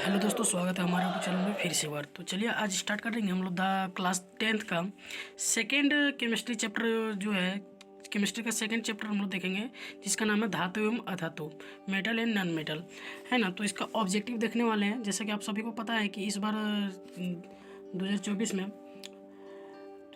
Hello दोस्तों, स्वागत है हमारे यूट्यूब चैनल में फिर से बार। तो चलिए आज स्टार्ट करेंगे हम लोग द क्लास 10th का सेकेंड केमिस्ट्री चैप्टर जो है। केमिस्ट्री का सेकेंड चैप्टर हम लोग देखेंगे जिसका नाम है धातु एवं अधातु, मेटल एंड नॉन मेटल, है ना। तो इसका ऑब्जेक्टिव देखने वाले हैं। जैसा कि आप सभी को पता है कि इस बार 2024 में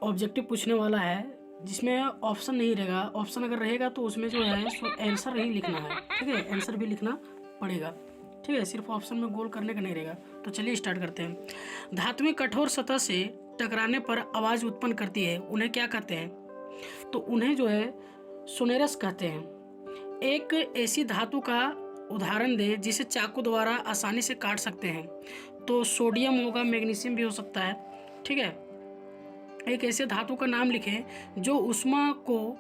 ऑब्जेक्टिव पूछने वाला है जिसमें ऑप्शन नहीं रहेगा। ऑप्शन अगर रहेगा तो उसमें जो है सो आंसर ही लिखना है, ठीक है। आंसर भी लिखना पड़ेगा, ठीक है। सिर्फ ऑप्शन में गोल करने का नहीं रहेगा। तो चलिए स्टार्ट करते हैं। धातुएं कठोर सतह से टकराने पर आवाज़ उत्पन्न करती है, उन्हें क्या कहते हैं? तो उन्हें जो है सोनेरस कहते हैं। एक ऐसी धातु का उदाहरण दें जिसे चाकू द्वारा आसानी से काट सकते हैं। तो सोडियम होगा, मैग्नीशियम भी हो सकता है, ठीक है। एक ऐसे धातु का नाम लिखें जो ऊष्मा का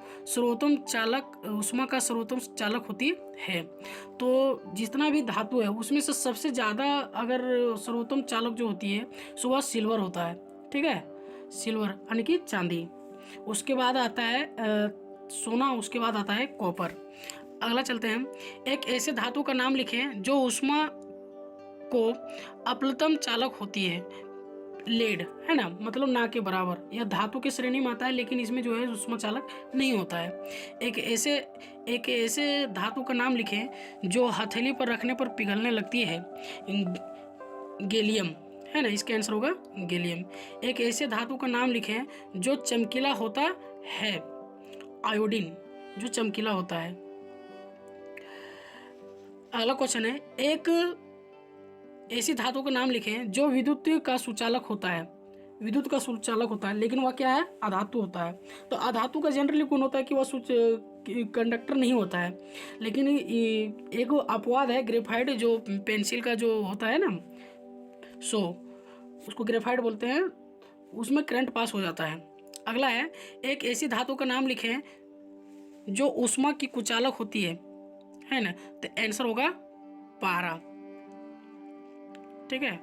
सर्वोत्तम चालक होती है। तो जितना भी धातु है उसमें से सबसे ज़्यादा अगर सर्वोत्तम चालक जो होती है सो वह सिल्वर होता है, ठीक है। सिल्वर यानी कि चांदी। उसके बाद आता है सोना, उसके बाद आता है कॉपर। अगला चलते हैं। एक ऐसे धातु का नाम लिखें जो ऊष्मा को अपलतम चालक होती है। लेड, है ना, मतलब ना के बराबर। यह धातु की श्रेणी में आता है लेकिन इसमें जो है ऊष्मा चालक नहीं होता है। एक ऐसे धातु का नाम लिखें जो हथेली पर रखने पर पिघलने लगती है। गैलियम, है ना, इसका आंसर होगा गैलियम। एक ऐसे धातु का नाम लिखें जो चमकीला होता है। आयोडीन, जो चमकीला होता है। अगला क्वेश्चन है, एक ऐसी धातु का नाम लिखें जो विद्युत का सुचालक होता है। विद्युत का सुचालक होता है लेकिन वह क्या है? अधातु होता है। तो अधातु का जनरली गुण होता है कि वह कंडक्टर नहीं होता है। लेकिन एक अपवाद है, ग्रेफाइट, जो पेंसिल का जो होता है ना, सो उसको ग्रेफाइट बोलते हैं, उसमें करंट पास हो जाता है। अगला है, एक ऐसी धातु का नाम लिखें जो ऊष्मा की कुचालक होती है ना। तो आंसर होगा पारा, ठीक है।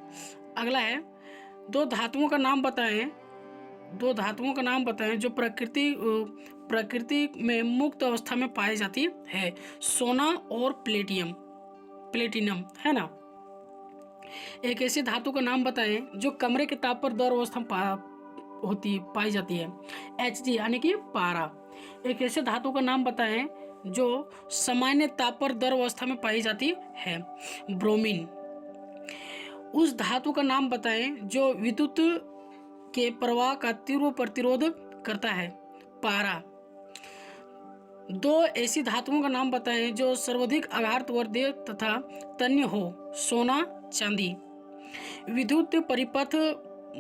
अगला है, दो धातुओं का नाम बताएं जो प्रकृति में मुक्त अवस्था में पाई जाती है। सोना और प्लेटिनम, है ना। एक ऐसी धातु का नाम बताएं जो कमरे के ताप पर दर अवस्था में पाई जाती है। Hg यानी कि पारा। एक ऐसे धातु का नाम बताएं जो सामान्य ताप पर दर अवस्था में पाई जाती है। ब्रोमीन। उस धातु का नाम बताएं जो विद्युत के प्रवाह का तीव्र प्रतिरोध करता है। पारा। दो ऐसी धातुओं का नाम बताएं जो सर्वाधिक आघातवर्धक तथा तन्य हो। सोना, चांदी। विद्युत परिपथ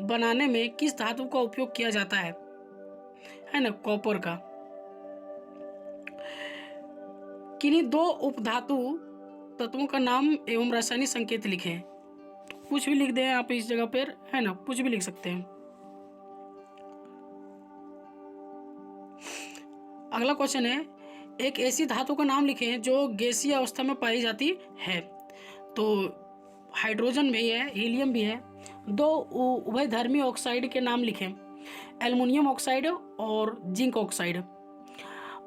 बनाने में किस धातु का उपयोग किया जाता है ना? कॉपर का। किन्हीं दो उपधातु तत्वों का नाम एवं रासायनिक संकेत लिखें। कुछ भी लिख दें आप इस जगह पर, है ना, कुछ भी लिख सकते हैं। अगला क्वेश्चन है, एक ऐसी धातु का नाम लिखें जो गैसीय अवस्था में पाई जाती है। तो हाइड्रोजन भी है, हीलियम भी है। दो उभयधर्मी ऑक्साइड के नाम लिखें। एल्युमिनियम ऑक्साइड और जिंक ऑक्साइड।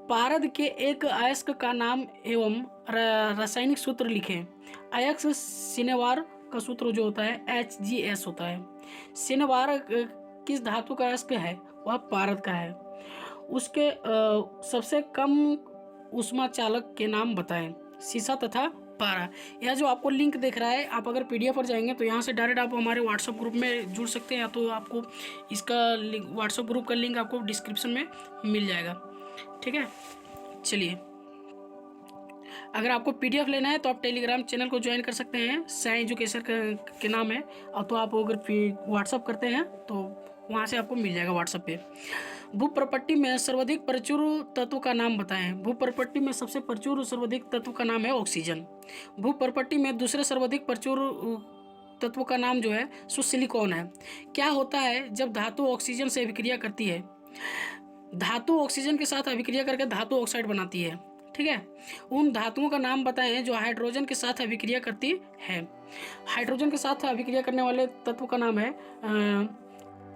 पारद के एक अयस्क का नाम एवं रासायनिक सूत्र लिखें। अयस्क सिनेवार का सूत्र जो होता है HgS होता है। सिनेवार किस धातु का अयस्क है? वह पारद का है। उसके सबसे कम ऊष्मा चालक के नाम बताएं। सीसा तथा पारा। यह जो आपको लिंक दिख रहा है, आप अगर PDF पर जाएंगे तो यहाँ से डायरेक्ट आप हमारे व्हाट्सएप ग्रुप में जुड़ सकते हैं, या तो आपको इसका व्हाट्सएप ग्रुप का लिंक आपको डिस्क्रिप्शन में मिल जाएगा, ठीक है। चलिए, अगर आपको PDF लेना है तो आप टेलीग्राम चैनल को ज्वाइन कर सकते हैं, साई एजुकेशन के नाम है। और तो आप अगर व्हाट्सअप करते हैं तो वहाँ से आपको मिल जाएगा व्हाट्सएप पे। भूप्रपट्टी में सर्वाधिक प्रचुर तत्व का नाम बताएं। भूप्रपट्टी में सबसे प्रचुर सर्वाधिक तत्व का नाम है ऑक्सीजन। भूप्रपट्टी में दूसरे सर्वाधिक प्रचुर तत्व का नाम जो है सो सिलिकॉन है। क्या होता है जब धातु ऑक्सीजन से अभिक्रिया करती है? धातु ऑक्सीजन के साथ अभिक्रिया करके धातु ऑक्साइड बनाती है, ठीक है। उन धातुओं का नाम बताएं जो हाइड्रोजन के साथ अभिक्रिया करती है। हाइड्रोजन के साथ अभिक्रिया करने वाले तत्व का नाम है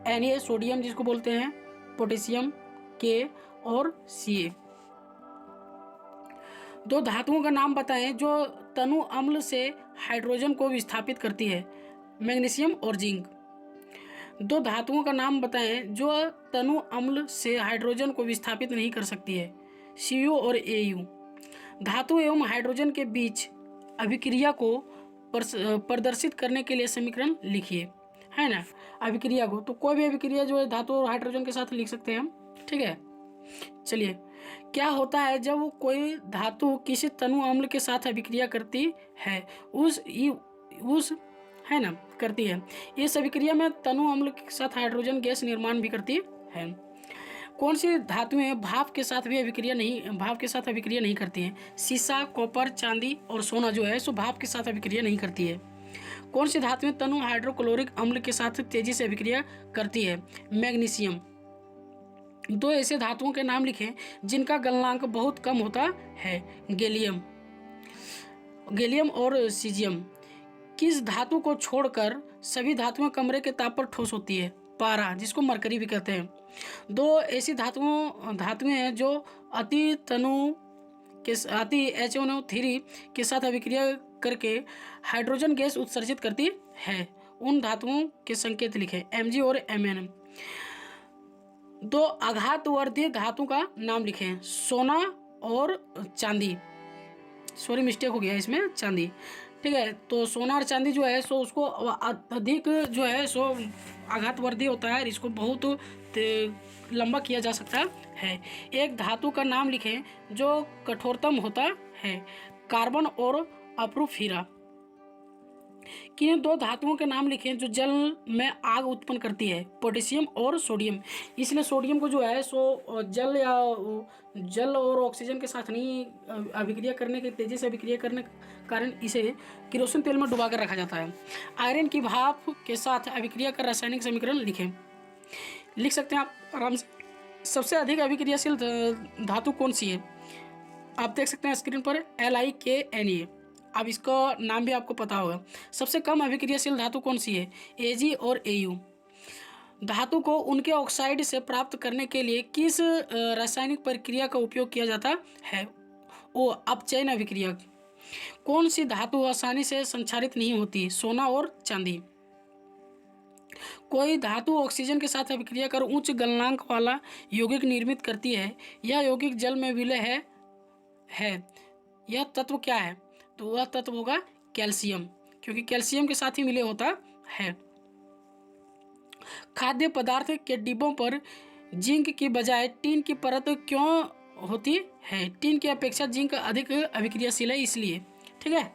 Na, सोडियम जिसको बोलते हैं, पोटेशियम, K और Ca। दो धातुओं का नाम बताएं जो तनु अम्ल से हाइड्रोजन को विस्थापित करती है। मैग्नीशियम और जिंक। दो धातुओं का नाम बताएं जो तनु अम्ल से हाइड्रोजन को विस्थापित नहीं कर सकती है। Cu और Au। धातु एवं हाइड्रोजन के बीच अभिक्रिया को प्रदर्शित करने के लिए समीकरण लिखिए, है ना। अभिक्रिया को तो कोई भी अभिक्रिया जो है धातु और हाइड्रोजन के साथ लिख सकते हैं हम, ठीक है। चलिए, क्या होता है जब कोई धातु किसी तनु अम्ल के साथ अभिक्रिया करती है, उस है ना करती है। इस अभिक्रिया में तनु अम्ल के साथ हाइड्रोजन गैस निर्माण भी करती है। कौन सी धातुएं भाप के साथ अभिक्रिया नहीं करती हैं? सीसा, कॉपर, चांदी और सोना जो है सो भाप के साथ अभिक्रिया नहीं करती है। कौन सी धातुएं तनु हाइड्रोक्लोरिक अम्ल के साथ तेजी से अभिक्रिया करती है? मैग्नीशियम। दो ऐसे धातुओं के नाम लिखें जिनका गलनांक बहुत कम होता है। गैलियम और सीजियम। किस धातु को छोड़कर सभी धातुएं कमरे के ताप पर ठोस होती है? पारा, जिसको मरकरी भी कहते हैं। दो ऐसी धातुएं हैं जो अति HNO3 के साथ अभिक्रिया करके हाइड्रोजन गैस उत्सर्जित करती है। उन धातुओं के संकेत लिखें, Mg और Mn। दो आघातवर्धी धातु का नाम लिखें, सोना और चांदी। सॉरी, मिस्टेक हो गया इसमें, चांदी, ठीक है। तो सोना और चांदी जो है सो उसको अधिक जो है सो आघातवर्धी होता है, इसको बहुत लंबा किया जा सकता है। एक धातु का नाम लिखें जो कठोरतम होता है। कार्बन और अप्रूफ हीरा। किन दो धातुओं के नाम लिखें जो जल में आग उत्पन्न करती है? पोटेशियम और सोडियम। इसलिए सोडियम को जो है सो जल और ऑक्सीजन के साथ नहीं अभिक्रिया करने के तेजी से अभिक्रिया करने के कारण इसे किरोसिन तेल में डुबाकर रखा जाता है। आयरन की भाप के साथ अभिक्रिया का रासायनिक समीकरण लिखें। लिख सकते हैं आप आराम से। सबसे अधिक अभिक्रियाशील धातु कौन सी है? आप देख सकते हैं स्क्रीन पर, LiKNa। अब इसका नाम भी आपको पता होगा। सबसे कम अभिक्रियाशील धातु कौन सी है? Ag और Au। धातु को उनके ऑक्साइड से प्राप्त करने के लिए किस रासायनिक प्रक्रिया का उपयोग किया जाता है? वो अपचयन अभिक्रिया। कौन सी धातु आसानी से संक्षारित नहीं होती? सोना और चांदी। कोई धातु ऑक्सीजन के साथ अभिक्रिया कर उच्च गलनांक वाला यौगिक निर्मित करती है। यह यौगिक जल में विलय है। यह तत्व क्या है? तो वह तत्व होगा कैल्शियम, क्योंकि कैल्शियम के साथ ही मिले होता है। खाद्य पदार्थ के डिब्बों पर जिंक की बजाय टीन की परत क्यों होती है? टीन की अपेक्षा जिंक अधिक अभिक्रियाशील है, इसलिए, ठीक है।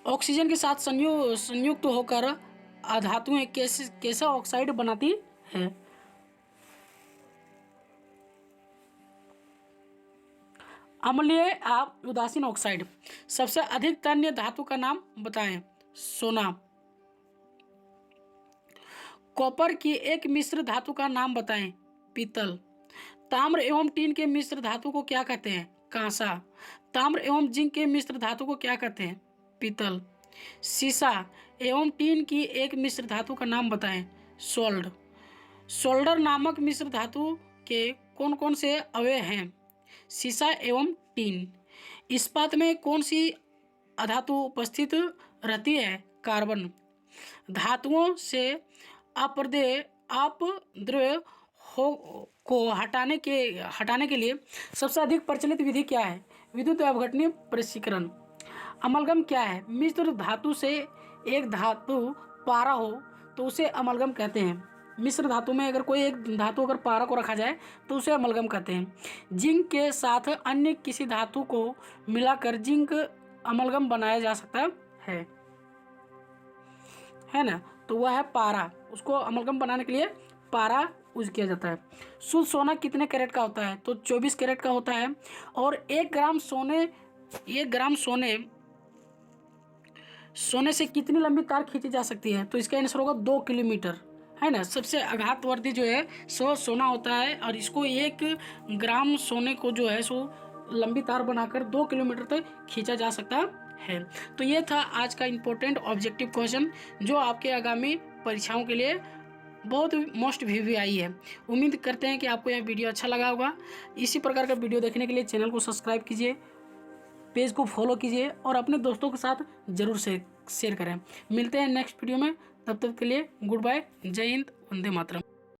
ऑक्सीजन के साथ संयुक्त होकर धातुएं कैसा ऑक्साइड बनाती है? अम्लीय उदासीन ऑक्साइड। सबसे अधिक तन्य धातु का नाम बताएं। सोना। कॉपर की एक मिश्र धातु का नाम बताएं। पीतल। ताम्र एवं टीन के मिश्र धातु को क्या कहते हैं? कांसा। ताम्र एवं जिंक के मिश्र धातु को क्या कहते हैं? पीतल। सीसा एवं टीन की एक मिश्र धातु का नाम बताएं। सोल्ड। सोल्डर नामक मिश्र धातु के कौन कौन से अवयव हैं? सीसा एवं टीन। इस्पात में कौन सी अधातु उपस्थित रहती है? कार्बन। धातुओं से अपद्रव्य को हटाने के लिए सबसे अधिक प्रचलित विधि क्या है? विद्युत अपघटनीय पृथक्करण। अमलगम क्या है? मिश्र धातु से एक धातु पारा हो तो उसे अमलगम कहते हैं। मिश्र धातु में अगर कोई एक धातु अगर पारा को रखा जाए तो उसे अमलगम कहते हैं। जिंक के साथ अन्य किसी धातु को मिलाकर जिंक अमलगम बनाया जा सकता है ना, तो वह है पारा। उसको अमलगम बनाने के लिए पारा यूज किया जाता है। शुद्ध सोना कितने कैरेट का होता है? तो 24 कैरेट का होता है। और 1 ग्राम सोने से कितनी लंबी तार खींची जा सकती है? तो इसका आंसर होगा 2 किलोमीटर, है ना। सबसे आघातवर्धी जो है सो सोना होता है, और इसको 1 ग्राम सोने को जो है सो लंबी तार बनाकर 2 किलोमीटर तक खींचा जा सकता है। तो ये था आज का इम्पोर्टेंट ऑब्जेक्टिव क्वेश्चन जो आपके आगामी परीक्षाओं के लिए बहुत मोस्ट व्यू भी आई है। उम्मीद करते हैं कि आपको यह वीडियो अच्छा लगा होगा। इसी प्रकार का वीडियो देखने के लिए चैनल को सब्सक्राइब कीजिए, पेज को फॉलो कीजिए और अपने दोस्तों के साथ ज़रूर शेयर करें। मिलते हैं नेक्स्ट वीडियो में, तब तक के लिए गुड बाय, जय हिंद, वंदे मातरम।